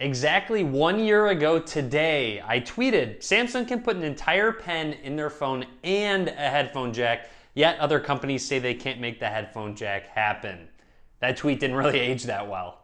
Exactly 1 year ago today, I tweeted, Samsung can put an entire pen in their phone and a headphone jack, yet other companies say they can't make the headphone jack happen. That tweet didn't really age that well.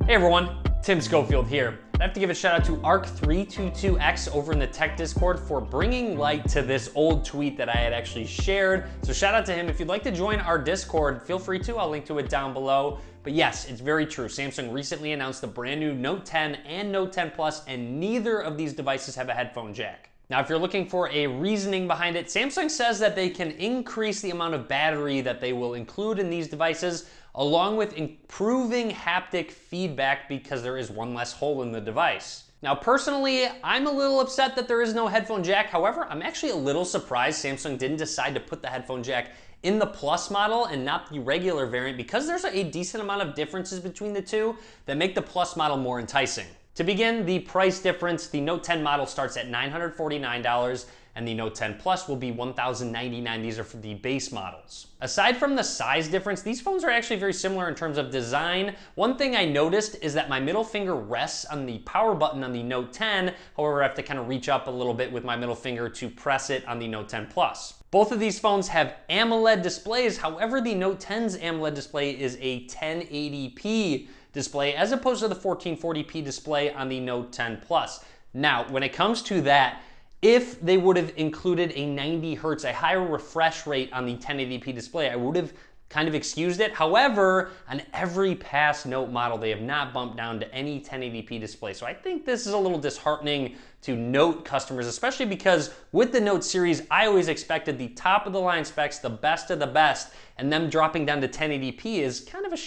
Hey everyone, Tim Schofield here. I have to give a shout out to Arc322X over in the tech Discord for bringing light to this old tweet that I had actually shared. So shout out to him. If you'd like to join our Discord, feel free to. I'll link to it down below. But yes, it's very true. Samsung recently announced the brand new Note 10 and Note 10 Plus, and neither of these devices have a headphone jack. Now, if you're looking for a reasoning behind it, Samsung says that they can increase the amount of battery that they will include in these devices, along with improving haptic feedback because there is one less hole in the device. Now, personally, I'm a little upset that there is no headphone jack. However, I'm actually a little surprised Samsung didn't decide to put the headphone jack in the Plus model and not the regular variant, because there's a decent amount of differences between the two that make the Plus model more enticing. To begin, the price difference, the Note 10 model starts at $949 and the Note 10 Plus will be $1,099. These are for the base models. Aside from the size difference, these phones are actually very similar in terms of design. One thing I noticed is that my middle finger rests on the power button on the Note 10. However, I have to kind of reach up a little bit with my middle finger to press it on the Note 10 Plus. Both of these phones have AMOLED displays. However, the Note 10's AMOLED display is a 1080p display as opposed to the 1440p display on the Note 10 Plus. Now, when it comes to that, if they would have included a 90 hertz, a higher refresh rate on the 1080p display, I would have kind of excused it. However, on every past Note model, they have not bumped down to any 1080p display. So I think this is a little disheartening to Note customers, especially because with the Note series, I always expected the top of the line specs, the best of the best, and them dropping down to 1080p is kind of a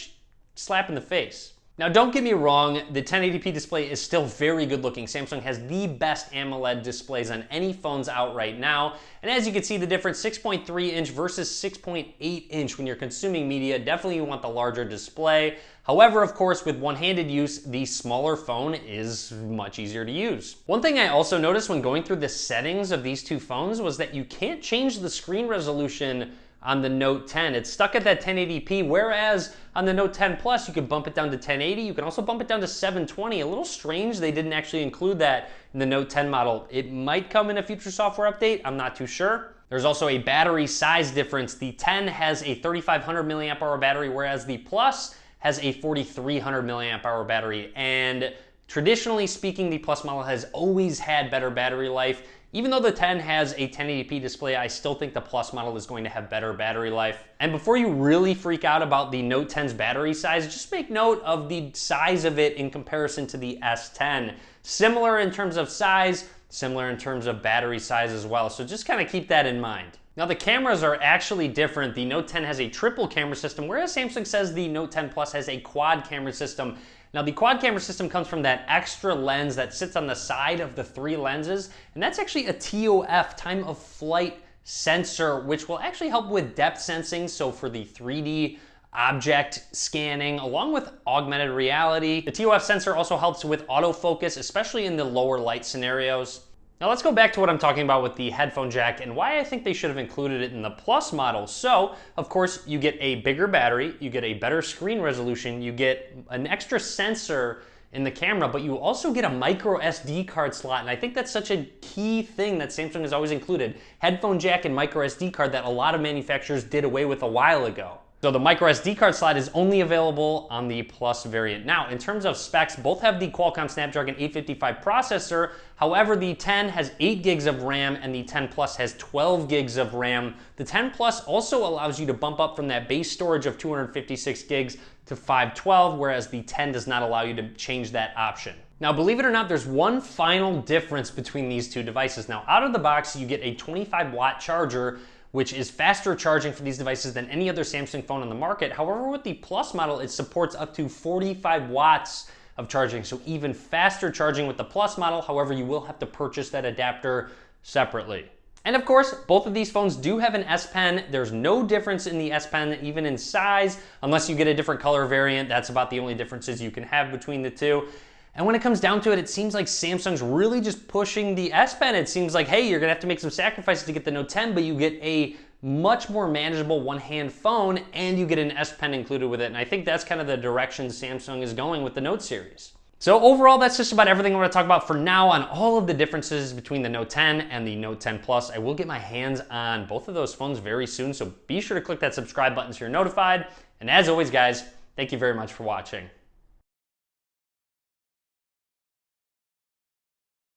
slap in the face. Now, don't get me wrong, the 1080p display is still very good looking. Samsung has the best AMOLED displays on any phones out right now. And as you can see the difference, 6.3 inch versus 6.8 inch when you're consuming media. Definitely you want the larger display. However, of course, with one-handed use, the smaller phone is much easier to use. One thing I also noticed when going through the settings of these two phones was that you can't change the screen resolution on the Note 10. It's stuck at that 1080p, whereas on the Note 10 Plus, you can bump it down to 1080. You can also bump it down to 720. A little strange they didn't actually include that in the Note 10 model. It might come in a future software update. I'm not too sure. There's also a battery size difference. The 10 has a 3,500 milliamp hour battery, whereas the Plus has a 4,300 milliamp hour battery. And traditionally speaking, the Plus model has always had better battery life. Even though the 10 has a 1080p display, I still think the Plus model is going to have better battery life. And before you really freak out about the Note 10's battery size, just make note of the size of it in comparison to the S10. Similar in terms of size, similar in terms of battery size as well. So just kind of keep that in mind. Now, the cameras are actually different. The Note 10 has a triple camera system, whereas Samsung says the Note 10 Plus has a quad camera system. Now, the quad camera system comes from that extra lens that sits on the side of the three lenses, and that's actually a TOF, time of flight sensor, which will actually help with depth sensing, so for the 3D object scanning, along with augmented reality. The TOF sensor also helps with autofocus, especially in the lower light scenarios. Now let's go back to what I'm talking about with the headphone jack and why I think they should have included it in the Plus model. So, of course, you get a bigger battery, you get a better screen resolution, you get an extra sensor in the camera, but you also get a micro SD card slot. And I think that's such a key thing that Samsung has always included. Headphone jack and micro SD card that a lot of manufacturers did away with a while ago. So the micro SD card slot is only available on the Plus variant. Now, in terms of specs, both have the Qualcomm Snapdragon 855 processor. However, the 10 has 8 gigs of RAM and the 10 Plus has 12 gigs of RAM. The 10 Plus also allows you to bump up from that base storage of 256 gigs to 512, whereas the 10 does not allow you to change that option. Now, believe it or not, there's one final difference between these two devices. Now, out of the box, you get a 25-watt charger, which is faster charging for these devices than any other Samsung phone on the market. However, with the Plus model, it supports up to 45 watts of charging, so even faster charging with the Plus model. However, you will have to purchase that adapter separately. And of course, both of these phones do have an S Pen. There's no difference in the S Pen, even in size, unless you get a different color variant. That's about the only differences you can have between the two. And when it comes down to it, it seems like Samsung's really just pushing the S Pen. It seems like, hey, you're gonna have to make some sacrifices to get the Note 10, but you get a much more manageable one-hand phone, and you get an S Pen included with it. And I think that's kind of the direction Samsung is going with the Note series. So overall, that's just about everything I'm going to talk about for now on all of the differences between the Note 10 and the Note 10 Plus. I will get my hands on both of those phones very soon, so be sure to click that subscribe button so you're notified. And as always, guys, thank you very much for watching.